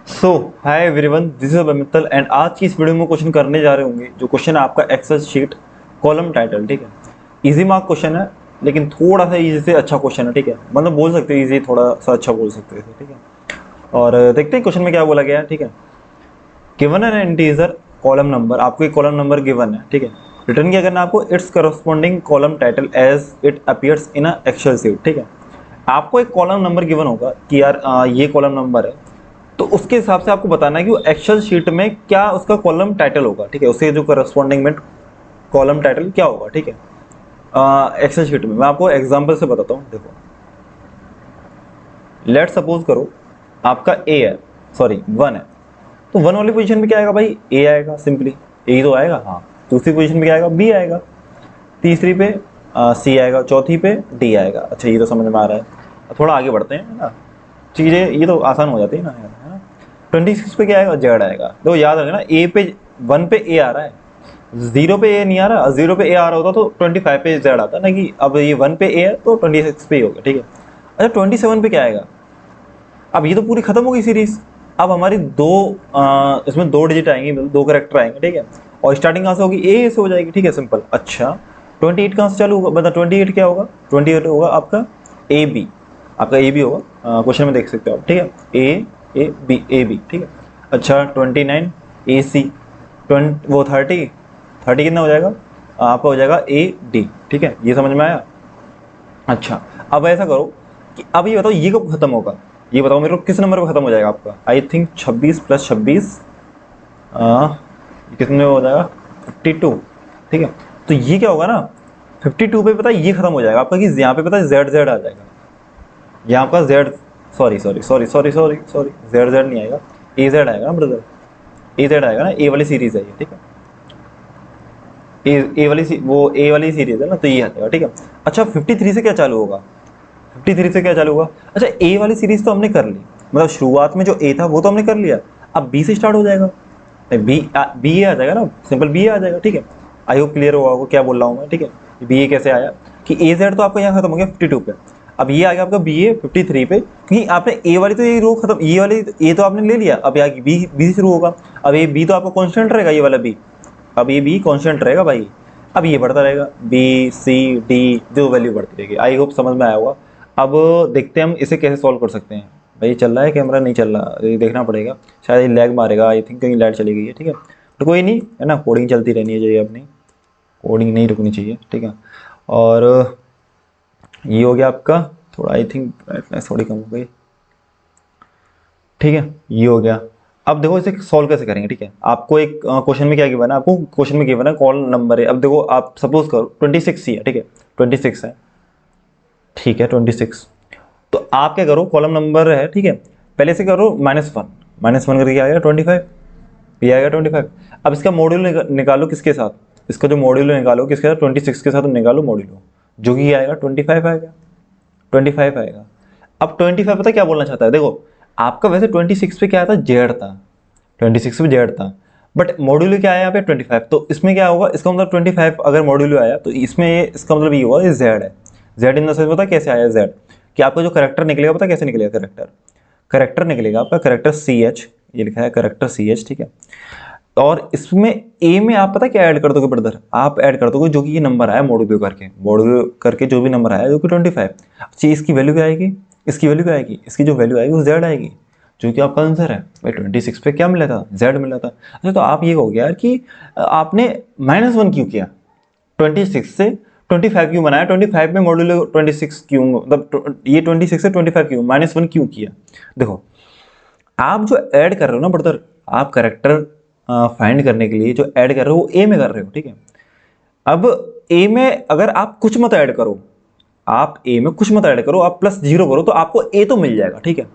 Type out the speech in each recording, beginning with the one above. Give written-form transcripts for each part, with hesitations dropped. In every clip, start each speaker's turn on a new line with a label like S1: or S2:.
S1: So hi everyone, this is Mittal and आज की इस वीडियो में क्वेश्चन करने जा रहे होंगे जो क्वेश्चन है आपका एक्सेल शीट कॉलम टाइटल। ठीक है, इजी मार्क क्वेश्चन है लेकिन थोड़ा सा इजी से अच्छा क्वेश्चन है। ठीक है, मतलब बोल सकते हैं इजी, थोड़ा सा अच्छा बोल सकते हैं। ठीक है, और देखते हैं क्वेश्चन में क्या बोला गया है। ठीक है, given an integer column number, आपको एक कॉलम नंबर गिवन है। ठीक है, रिटर्न किया करना आपको its corresponding column title as it appears in a excel sheet. ठीक है, आपको एक कॉलम नंबर गिवन होगा कि यार ये कॉलम नंबर है, तो उसके हिसाब से आपको बताना है कि वो एक्सेल शीट में क्या उसका कॉलम टाइटल होगा। ठीक है, उससे जो करस्पॉन्डिंग में कॉलम टाइटल क्या होगा। ठीक है, एक्सेल शीट में मैं आपको एग्जांपल से बताता हूँ। देखो, लेट सपोज करो आपका ए है, सॉरी 1 है, तो 1 वाली पोजीशन में क्या आएगा भाई, ए आएगा, सिंपली ए तो आएगा। हाँ, दूसरी पोजीशन में क्या आएगा, बी आएगा, तीसरी पे सी आएगा, चौथी पे डी आएगा। अच्छा, ये तो समझ में आ रहा है। थोड़ा आगे बढ़ते हैं ना, चीज़ें ये तो आसान हो जाती है ना यार, है ना। 26 पे क्या आएगा, जेड आएगा। तो याद रखना, ए पे 1 पे ए आ रहा है, 0 पे ए नहीं आ रहा। 0 पे ए आ रहा होता तो 25 पे जेड आता ना, कि अब ये 1 पे ए है तो 26 पे ही होगा। ठीक है, अच्छा 27 पे क्या आएगा। अब ये तो पूरी खत्म हो गई सीरीज। अब हमारी इसमें 2 डिजिट आएंगे, मतलब 2 करेक्टर आएंगे। ठीक है, और स्टार्टिंग कहाँ से होगी, ए से हो जाएगी। ठीक है, सिंपल। अच्छा 28 कहाँ से चालू होगा, मतलब 28 क्या होगा, 28 होगा आपका ए बी, आपका ए बी होगा। क्वेश्चन में देख सकते हो आप। ठीक है, ए बी। ठीक है, अच्छा 29 ए सी, 30 कितना हो जाएगा आपका, हो जाएगा ए डी। ठीक है, ये समझ में आया। अच्छा, अब ऐसा करो कि अब ये बताओ ये कब खत्म होगा, ये बताओ मेरे को किस नंबर पर खत्म हो जाएगा आपका। आई थिंक 26 + 26 कितने हो जाएगा, 52। ठीक है, तो ये क्या होगा ना, 52 पे पता है ये खत्म हो जाएगा आपका, कि यहाँ पे पता है जेड जेड आ जाएगा। यहाँ आपका Z, sorry sorry sorry sorry sorry sorry, Z Z नहीं आएगा, ए जेड आएगा ना ब्रदर, ए जेड आएगा ना, ए वाली सीरीज है ये। ठीक है, ए वाली वो ए वाली सीरीज है ना, तो ये आ जाएगा। ठीक है, अच्छा 53 से क्या चालू होगा, 53 से क्या चालू हुआ। अच्छा, ए वाली सीरीज तो हमने कर ली, मतलब शुरुआत में जो ए था वो तो हमने कर लिया। अब बी से स्टार्ट हो जाएगा, बी ए आ जाएगा ना, सिंपल बी ए आ जाएगा। ठीक है, आई होप क्लियर होगा आपको क्या बोल रहा हूँ मैं। ठीक है, बी ए कैसे आया, कि ए जेड तो आपका यहाँ खत्म हो गया 52 पे। अब ये आ गया आपका बी ए 53 पे, क्योंकि आपने ए वाली तो ये रो खत्म, ये वाली ए तो आपने ले लिया। अब यहाँ बी बी से शुरू होगा। अब ये बी तो आपका कॉन्स्टेंट रहेगा, ये वाला बी, अब ये बी कॉन्स्टेंट रहेगा भाई। अब ये बढ़ता रहेगा, बी सी डी, जो वैल्यू बढ़ती रहेगी। आई होप समझ में आया होगा। अब देखते हैं हम इसे कैसे सॉल्व कर सकते हैं। भाई चल रहा है कैमरा, नहीं चल रहा, ये देखना पड़ेगा, शायद ये लैग मारेगा। आई थिंक कहीं लाइट चली गई है। ठीक है, तो कोई नहीं, है ना, कोडिंग चलती रहनी है चाहिए अपनी, कोडिंग नहीं रुकनी चाहिए। ठीक है, और ये हो गया आपका, थोड़ा आई थिंक ब्राइटनेस थोड़ी कम हो गई। ठीक है, ये हो गया। अब देखो इसे सॉल्व कैसे करेंगे। ठीक है, आपको एक क्वेश्चन में क्या गिवन है, आपको क्वेश्चन में गिवन है कॉल नंबर है। अब देखो आप सपोज करो 26 ही है। ठीक है, 26 है, ठीक है 26। तो आप क्या करो, कॉलम नंबर है, ठीक है, पहले से करो -1, -1 करके आएगा 25, ये आएगा 25। अब इसका मॉड्यूल निकालो किसके साथ, इसका जो मॉड्यूल निकालो किसके साथ, 26 के साथ निकालो मॉड्यूल, जो कि आएगा 25 आएगा, 25 आएगा। अब 25 पता क्या बोलना चाहता है, देखो आपका वैसे 26 पे क्या था, जेड था, 26 पे जेड था, बट मॉड्यूल क्या आया यहाँ पे 25। तो इसमें क्या होगा, इसका मतलब 25 अगर मॉड्यूल आया तो इसमें इसका मतलब ये हुआ, ये जेड है। जेड इन द सेंस पता कैसे आया जेड, कि आपका जो करेक्टर निकलेगा पता कैसे निकलेगा, करेक्टर, करेक्टर निकलेगा आपका करेक्टर सी एच, ये लिखा है करेक्टर सी एच। ठीक है, और इसमें ए में आप पता क्या ऐड कर दोगे ब्रदर, आप ऐड कर दोगे जो कि ये नंबर आया मॉड्यूल करके, मॉड्यूल करके जो भी नंबर आया जो कि 25। अच्छी, इसकी वैल्यू क्या आएगी, इसकी वैल्यू क्या आएगी, इसकी जो वैल्यू आएगी वो जेड आएगी, जो कि आपका आंसर है। भाई 26 पे क्या मिला था, जेड मिला था। अच्छा, तो आप ये कहोगे यार कि आपने -1 क्यों किया, 26 से 25 क्यों बनाया, 25 में मॉड्यूल 26 क्यों, मतलब ये 26 से 25 क्यों, -1 क्यों किया। देखो आप जो ऐड कर रहे हो ना ब्रदर, आप करेक्टर फाइंड करने के लिए जो ऐड कर रहे हो वो ए में कर रहे हो। ठीक है, अब ए में अगर आप कुछ मत ऐड करो, आप ए में कुछ मत ऐड करो, आप +0 करो तो आपको ए तो मिल जाएगा। ठीक है,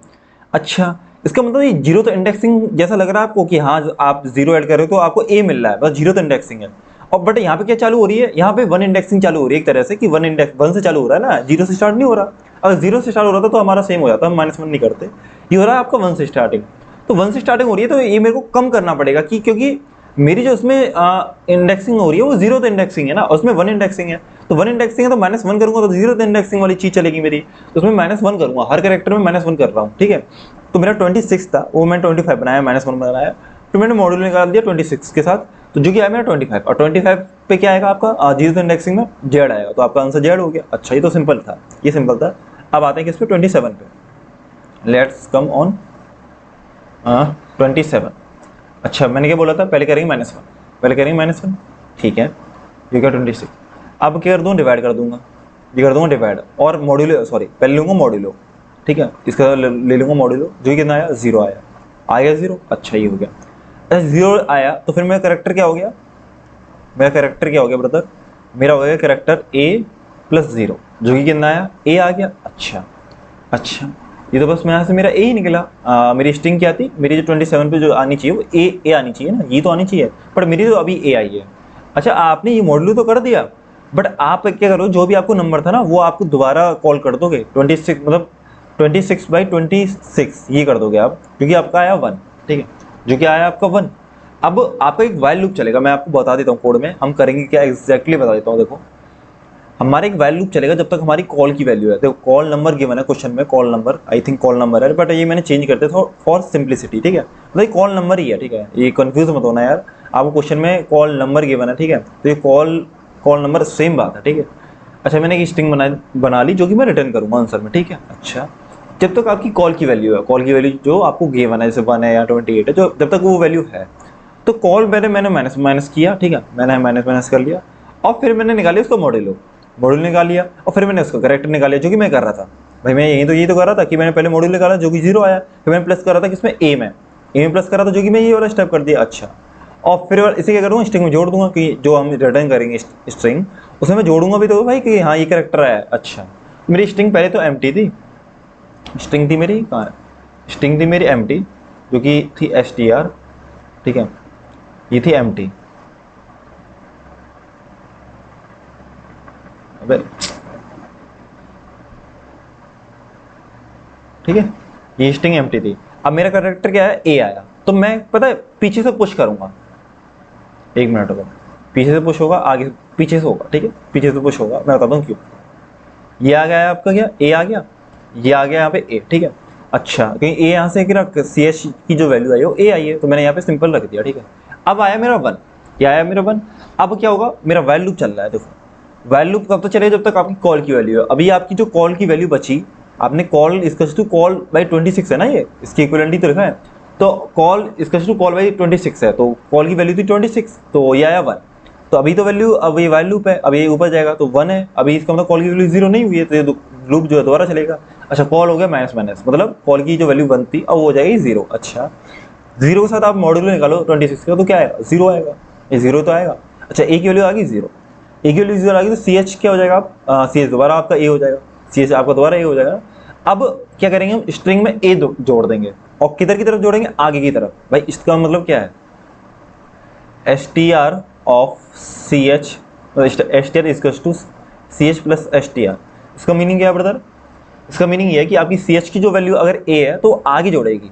S1: अच्छा इसका मतलब ये जीरो तो इंडेक्सिंग जैसा लग रहा है आपको, कि हाँ आप 0 ऐड कर रहे हो तो आपको ए मिल रहा है, बस जीरो तो इंडेक्सिंग है। और बट यहाँ पे क्या चालू हो रही है, यहाँ पे 1 इंडेक्सिंग चालू हो रही है एक तरह से, कि 1 से चालू हो रहा है ना, 0 से स्टार्ट नहीं हो रहा। अगर 0 से स्टार्ट हो रहा था तो हमारा सेम हो जाता, हम -1 नहीं करते। ये हो रहा है आपका 1 से स्टार्टिंग, तो 1 से स्टार्टिंग हो रही है तो ये मेरे को कम करना पड़ेगा, कि क्योंकि मेरी जो इसमें इंडेक्सिंग हो रही है वो 0 तो इंडेक्सिंग है ना, उसमें 1 इंडेक्सिंग है। तो 1 इंडेक्सिंग है तो -1 करूंगा तो 0 तो इंडेक्सिंग वाली चीज चलेगी मेरी, तो उसमें -1 करूंगा, हर कैरेक्टर में -1 कर रहा हूँ। ठीक है, तो मेरा 26 था, वो मैंने 25 बनाया, -1 बनाया, तो मैंने मॉड्यूल निकाल दिया 26 के साथ, तो जो कि आया मेरा 25, और 25 पे क्या आएगा आपका, जीरो इंडेक्सिंग में जेड आएगा, तो आपका आंसर जेड हो गया। अच्छा, ये तो सिंपल था, ये सिंपल था। अब आते हैं किस पे, 27 पे। Let's come on 27। अच्छा, मैंने क्या बोला था, पहले करेंगे -1, पहले करेंगे -1, ठीक है, ये क्या 26। अब क्या कर दूँ, डिवाइड कर दूंगा, ये कर दूंगा डिवाइड, और मॉड्यूलो, सॉरी पहले लूँगा मॉड्यूलो, ठीक है, इसका ले लूँगा मॉड्यूलो, जो कि कितना आया, 0 आया, आ गया 0। अच्छा, ये हो गया। अच्छा, 0 आया तो फिर मेरा करेक्टर क्या हो गया, मेरा करेक्टर क्या हो गया ब्रदर, मेरा हो गया करेक्टर a+0, जो कि कितना आया, a आ गया। अच्छा अच्छा, ये तो बस मैं यहाँ से मेरा ए ही निकला। मेरी स्ट्रिंग क्या थी, मेरी जो 27 पे जो आनी चाहिए वो ए आनी चाहिए ना, ये तो आनी चाहिए, बट मेरी तो अभी ए आई है। अच्छा, आपने ये मॉड्यूल तो कर दिया, बट आप क्या करो, जो भी आपको नंबर था ना वो आपको दोबारा कॉल कर दोगे, 26 मतलब 26/26 ये कर दोगे आप, क्योंकि आपका आया 1, ठीक है, जो कि आया आपका 1। अब आपका एक वाइल लूप चलेगा, मैं आपको बता देता हूँ कोड में हम करेंगे क्या एग्जैक्टली, बता देता हूँ। देखो, हमारा एक वैल्यू लूप चलेगा जब तक हमारी कॉल की वैल्यू है। देखो, कॉल नंबर गिवन है क्वेश्चन में, call number, I think call number है, बट ये मैंने चेंज करते थे फॉर सिंप्लिसिटी, ठीक है, मतलब कॉल नंबर ही है, ठीक है, ये कंफ्यूज मत होना यार, आपको क्वेश्चन में कॉल नंबर गिवन है, ठीक है, तो ये कॉल नंबर सेम बात है, ठीक है। अच्छा, मैंने एक स्ट्रिंग बना ली जो कि मैं रिटर्न करूंगा आंसर में, ठीक है। अच्छा, जब तक आपकी कॉल की वैल्यू है, कॉल की वैल्यू जो आपको गिवन है, जैसे 1 है या 28 है, जो जब तक वो वैल्यू है, तो कॉल मैंने माइनस किया, ठीक है, मैंने माइनस कर लिया, और फिर मैंने निकाली उसका मॉड्यूल निकाल लिया, और फिर मैंने उसका करेक्टर निकाल लिया, जो कि मैं कर रहा था भाई, मैं यही तो कर रहा था कि मैंने पहले मॉड्यूल निकाला जो कि 0 आया, फिर मैंने प्लस कर रहा था किसमें, ए में प्लस कर रहा था, जो कि मैं ये वाला स्टेप कर दिया। अच्छा, और फिर इसे क्या करूँगा, स्ट्रिंग में जोड़ दूंगा, कि जो हम रिटर्न करेंगे स्ट्रिंग, उसमें मैं जोड़ूंगा भी तो भाई कि हाँ ये करेक्टर आया। अच्छा, मेरी स्ट्रिंग पहले तो एम्प्टी थी, स्ट्रिंग थी मेरी, कहाँ है, स्ट्रिंग थी मेरी एम्प्टी, जो कि थी str, ठीक है, ये थी एम्प्टी, अबे ठीक है, ये स्ट्रिंग एम्प्टी थी। अब मेरा करेक्टर क्या है, ए आया, तो मैं पता है पीछे से पुश करूंगा, 1 मिनट रुको, पीछे से पुश होगा, आगे पीछे से होगा, ठीक है, पीछे से पुश होगा, मैं बताता हूँ क्यों। ये आ गया है आपका, क्या ए आ गया, ये आ गया यहाँ पे ए, ठीक है। अच्छा, कहीं ए यहाँ से सी एच की जो वैल्यू आई है वो ए आई है, तो मैंने यहाँ पे सिंपल रख दिया, ठीक है। अब आया मेरा 1, क्या आया मेरा 1, अब क्या होगा, मेरा वाइल लूप चल रहा है। देखो, वाइल लूप कब तक चलेगा, जब तक आपकी कॉल की वैल्यू है। अभी आपकी जो कॉल की वैल्यू बची, आपने कॉल इसका टू कॉल बाई 26 है ना, ये इसकी इक्विवेलेंट ही तो लिखा है, तो कॉल इसका टू कॉल बाई 26 है, तो कॉल की वैल्यू थी 26, तो ये आया 1, तो अभी तो वैल्यू, अब ये वाइल लूप है, अब ये ऊपर जाएगा तो 1 है, अभी इसका मतलब कॉल की वैल्यू 0 नहीं हुई है, तो ये लूप जो है दोबारा चलेगा। अच्छा, कॉल हो गया माइनस, मतलब कॉल की जो वैल्यू 1 थी अब वो हो जाएगी 0। अच्छा, 0 के साथ आप मॉड्यूल निकालो 26 का, तो क्या आएगा, 0 आएगा, ये 0 तो आएगा। अच्छा, ए की वैल्यू आ गई 0, ए की वैल्यू 0 आ गई, तो सी एच क्या हो जाएगा, आप सी एच दोबारा आपका ए हो जाएगा, सी एच आपका दोबारा ए हो जाएगा। अब क्या करेंगे, हम स्ट्रिंग में ए जोड़ देंगे, और किधर की तरफ जोड़ेंगे, आगे की तरफ। भाई इसका मतलब क्या है, str of c h, str equals to c h plus str। इसका मीनिंग क्या है ब्रदर, इसका मीनिंग ये है कि आपकी सी एच की जो वैल्यू अगर ए है तो आगे जोड़ेगी,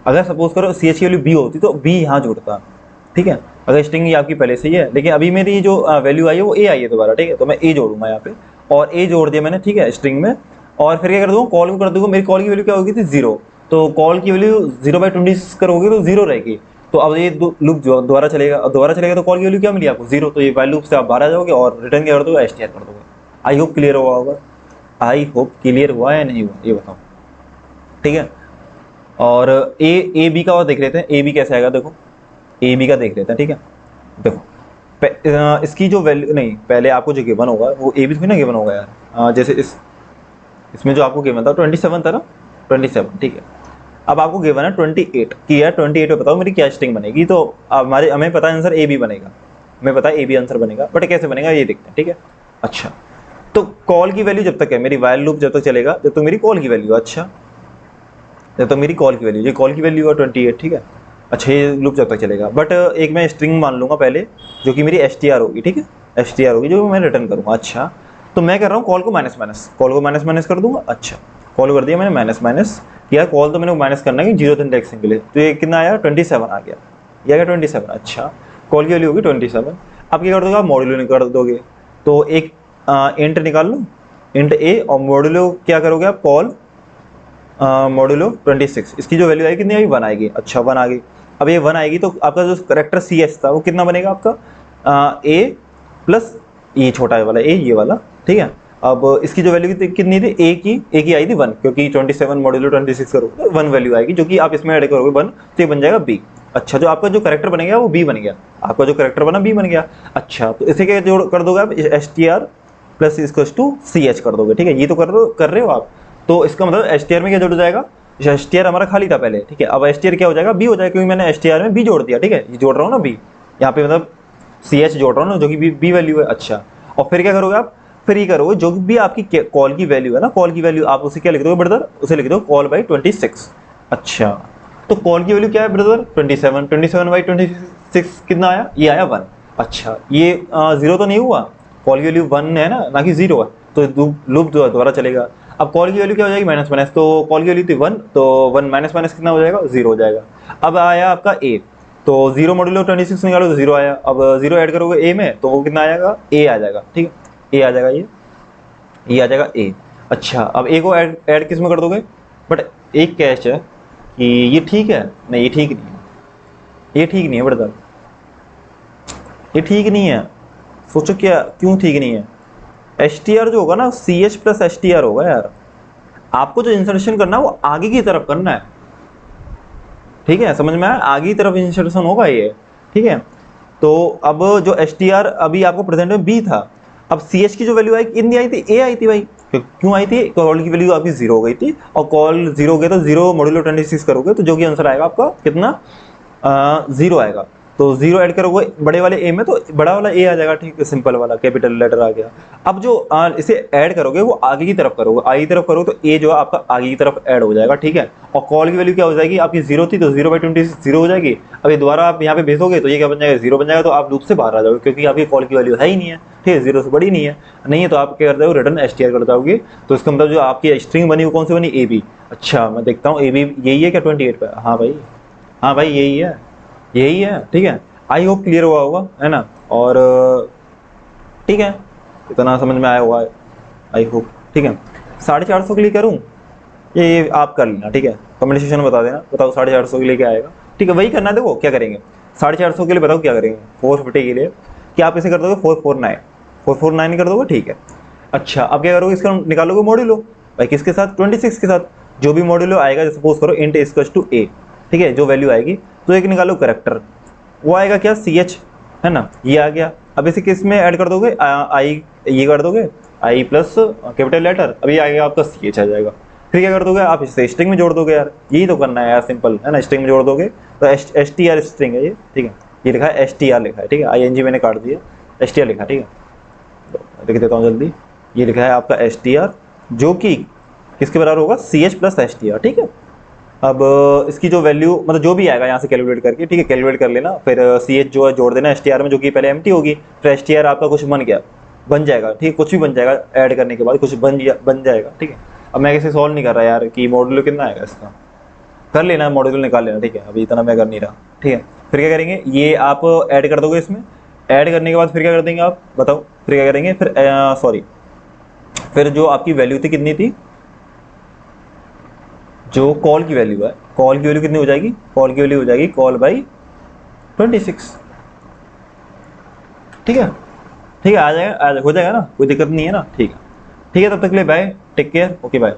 S1: अगर सपोज करो सी एच की वैल्यू बी होती तो बी यहाँ जोड़ता, ठीक है, अगर स्ट्रिंग ये आपकी पहले से ही है, लेकिन अभी मेरी जो वैल्यू आई है वो ए आई है दोबारा, ठीक है, तो मैं ए जोड़ूंगा यहाँ पे, और ए जोड़ दिया मैंने, ठीक है, स्ट्रिंग में, और फिर क्या कर दूंगा, कॉल को कर दूंगा, मेरी कॉल की वैल्यू क्या होगी थी 0, तो कॉल की वैल्यू 0/26 करोगे तो 0 रहेगी, तो अब ये लूप दोबारा चलेगा, और दोबारा चलेगा तो कॉल की वैल्यू क्या मिली आपको 0, तो ये वाइल लूप से आप बाहर आ जाओगे और रिटर्न क्या कर दोगे, str कर दोगे। आई होप क्लियर हुआ होगा, आई होप क्लियर हुआ या नहीं हुआ, ये बताओ, ठीक है। और ए बी का और देख लेते हैं, ए बी कैसे आएगा, देखो ए बी का देख लेते हैं, ठीक है। देखो, इसकी जो वैल्यू, नहीं पहले आपको जो गिवन होगा वो ए बी ना गिवन होगा यार, जैसे इसमें जो आपको गिवन था 27 था ना, 27, ठीक है। अब आपको गिवन है 28 की है, 28 में बताओ मेरी क्या स्ट्रिंग बनेगी, तो हमें पता है आंसर ए बी बनेगा, हमें पता है ए बी आंसर बनेगा, बट कैसे बनेगा ये देखते हैं, ठीक है। अच्छा, तो कॉल की वैल्यू जब तक है, मेरी वाइल लूप जब तक चलेगा जब तक मेरी कॉल की वैल्यू, अच्छा जब तक मेरी कॉल की वैल्यू, ये कॉल की वैल्यू है 28, ठीक है। अच्छा, ये लूप जब तक चलेगा, बट एक मैं स्ट्रिंग मान लूंगा पहले, जो कि मेरी str होगी, ठीक है, str होगी जो मैं रिटर्न करूंगा। अच्छा, तो मैं कर रहा हूँ कॉल को माइनस कर दूंगा। अच्छा, कॉल कर दिया मैंने माइनस किया, कॉल तो मैंने माइनस करना है 0th इंडेक्सिंग के लिए, तो ये कितना आया 27 आ गया, ये आ गया 27। अच्छा, कॉल की वैल्यू होगी 27। अब क्या कर दोगे, आप मॉड्यूलो कर दोगे, तो एक इंट निकाल लो, इंट ए, और मॉड्यूलो क्या करोगे आप, कॉल मॉड्यूलो 26, इसकी जो वैल्यू आएगी कितनी आएगी, 1 आएगी। अच्छा 1 आ गई। अब ये 1 आएगी तो आपका जो करेक्टर सी एच था वो कितना बनेगा आपका, ए प्लस ये छोटा वाला ए, ये वाला, ठीक है। अब इसकी जो वैल्यू कितनी थी, ए की आई थी 1, क्योंकि 27 मॉड्यूलो 26 करोगे तो 1 वैल्यू आएगी, जो कि आप इसमें ऐड करोगे 1 तो ये बन जाएगा बी। अच्छा, जो आपका जो करेक्टर बनेगा वो बी बन गया, आपका जो करेक्टर बना बी बन गया। अच्छा, तो इसे क्या जोड़ कर दोगे आप, s t r plus equal to c h कर दोगे, ठीक है। ये तो कर रहे हो आप, तो इसका मतलब एस टी आर में क्या जुड़ जाएगा, एस टी आर हमारा खाली था पहले, ठीक है। अब एस टी आर क्या हो जाएगा, बी हो जाएगा, क्योंकि मैंने एस टी आर में बी जोड़ दिया, ठीक है। ये जोड़ रहा हूँ ना बी, यहाँ पे मतलब सी एच जोड़ रहा हूँ ना, जो कि बी वैल्यू है। अच्छा, और फिर क्या करोगे आप, फिर ये करोगे जो भी आपकी कॉल की वैल्यू है ना, कॉल की वैल्यू आप उसे क्या लिख दोगे ब्रदर, उसे लिख दो कॉल बाई 26। अच्छा, तो कॉल की वैल्यू क्या है ब्रदर, 27, 27 बाई 26 कितना आया, ये आया 1। अच्छा, ये 0 तो नहीं हुआ, कॉल की वैल्यू 1 है ना कि 0 है, तो लूप दोबारा चलेगा। अब कॉल की वैल्यू क्या हो जाएगी, माइनस माइनस, तो कॉल की वैल्यू थी 1, तो 1 माइनस माइनस कितना हो जाएगा, 0 हो जाएगा। अब आया आपका ए, तो 0 मॉड्यूलो 26 निकालो तो 0 आया। अब 0 ऐड करोगे ए में तो वो कितना आएगा, ए आ जाएगा, ठीक है। ए आ जाएगा, ये आ जाएगा ए। अच्छा, अब ए को ऐड किस में कर दोगे, बट एक कैच है कि ये ठीक है, नहीं ये ठीक नहीं है, ये ठीक नहीं है ब्रदर, ये ठीक नहीं है। सोचो क्या, क्यों ठीक नहीं है, एस टी आर जो होगा ना, c h plus s t r होगा यार। आपको जो इंसर्शन करना है वो आगे की तरफ करना है, ठीक है, समझ में आया, आगे की तरफ इंसर्शन होगा ये, ठीक है। तो अब जो एस टी आर अभी आपको प्रेजेंट में बी था, अब सी एच की जो वैल्यू आई कितनी आई थी, ए आई थी भाई। क्यों आई थी, कॉल की वैल्यू आपकी 0 हो गई थी, और कॉल 0 हो गया तो 0 मॉड्यूलो 26 करोगे तो जो कि आंसर आएगा आपका कितना, 0 आएगा। तो 0 ऐड करोगे बड़े वाले ए में तो बड़ा वाला ए आ जाएगा, ठीक है, सिंपल वाला कैपिटल लेटर आ गया। अब जो इसे ऐड करोगे वो आगे की तरफ करोगे, आगे की तरफ करोगे तो ए जो है आपका आगे की तरफ ऐड हो जाएगा, ठीक है। और कॉल की वैल्यू क्या हो जाएगी, आपकी 0 थी तो 0 बाई 26 0 हो जाएगी। अब ये दोबारा आप यहाँ पे भेजोगे तो ये क्या बन जाएगा, 0 बन जाएगा, तो आप लूप से बाहर आ जाओगे, क्योंकि आपकी कॉल की वैल्यू है ही नहीं है, ठीक है, 0 से बड़ी नहीं है, नहीं है तो आप क्या करते हो, रिटर्न एस टी आर कर जाओगे। तो इसका मतलब जो आपकी स्ट्रिंग बनी वो कौन सी बनी, ए बी। अच्छा, मैं देखता हूँ ए बी यही है क्या 28 पे, हाँ भाई, हाँ भाई यही है, यही है, ठीक है। आई होप क्लियर हुआ होगा, है ना। और ठीक है, इतना समझ में आया हुआ है, आई होप, ठीक है। 450 के लिए करूँ, ये आप कर लेना, ठीक है, कमेंट सेक्शन में बता देना, बताओ 450 के लिए क्या आएगा, ठीक है। वही करना है, देखो क्या करेंगे 450 के लिए, बताओ क्या करेंगे 450 के लिए, क्या आप इसे कर दोगे 449, 449 कर दोगे, ठीक है। अच्छा, अब क्या करोगे, इसका निकालोगे मॉड्यूलो भाई, किसके साथ, 26 के साथ, जो भी मॉड्यूलो आएगा, सपोज करो इंट इक्वल्स टू ए, ठीक है, जो वैल्यू आएगी, तो एक निकालो करेक्टर, वो आएगा क्या, सी एच, है ना, ये आ गया। अब इसे किस में ऐड कर दोगे, आई, ये कर दोगे आई प्लस कैपिटल लेटर, अभी आएगा आपका सी एच आ जाएगा। फिर क्या कर दोगे, आप इसे स्ट्रिंग में जोड़ दोगे यार, यही तो करना है यार, सिंपल है ना, स्ट्रिंग में जोड़ दोगे तो एस टी आर स्ट्रिंग है ये, ठीक है, ये लिखा है एस टी आर लिखा है, ठीक है, आई एन जी मैंने काट दिया, एस टी आर लिखा है, ठीक है, लिख देता हूँ जल्दी, ये लिखा है आपका एस टी आर, जो कि किसके बराबर होगा, c h plus s t r, ठीक है। अब इसकी जो वैल्यू मतलब जो भी आएगा यहाँ से कैलकुलेट करके, ठीक है, कैलकुलेट कर लेना, फिर सी एच जो है जोड़ देना एस टी आर में, जो कि पहले एम्प्टी होगी, फिर एस टी आर आपका कुछ बन जाएगा, ठीक है, कुछ भी बन जाएगा, ऐड करने के बाद कुछ बन जाएगा, ठीक है। अब मैं इसे सॉल्व नहीं कर रहा यार कि मॉड्यूलो कितना आएगा इसका, कर लेना मॉड्यूलो निकाल लेना, ठीक है, अभी इतना मैं कर नहीं रहा, ठीक है। फिर क्या करेंगे, ये आप ऐड कर दोगे इसमें, ऐड करने के बाद फिर क्या कर देंगे आप बताओ, फिर क्या करेंगे, फिर सॉरी, फिर जो आपकी वैल्यू थी कितनी थी, जो कॉल की वैल्यू है, कॉल की वैल्यू कितनी हो जाएगी, कॉल की वैल्यू हो जाएगी कॉल बाई 26, ठीक है, ठीक है, आ जाएगा, हो जाएगा ना, कोई दिक्कत नहीं है ना, ठीक है, ठीक है, तब तक के लिए bye, take care, okay bye.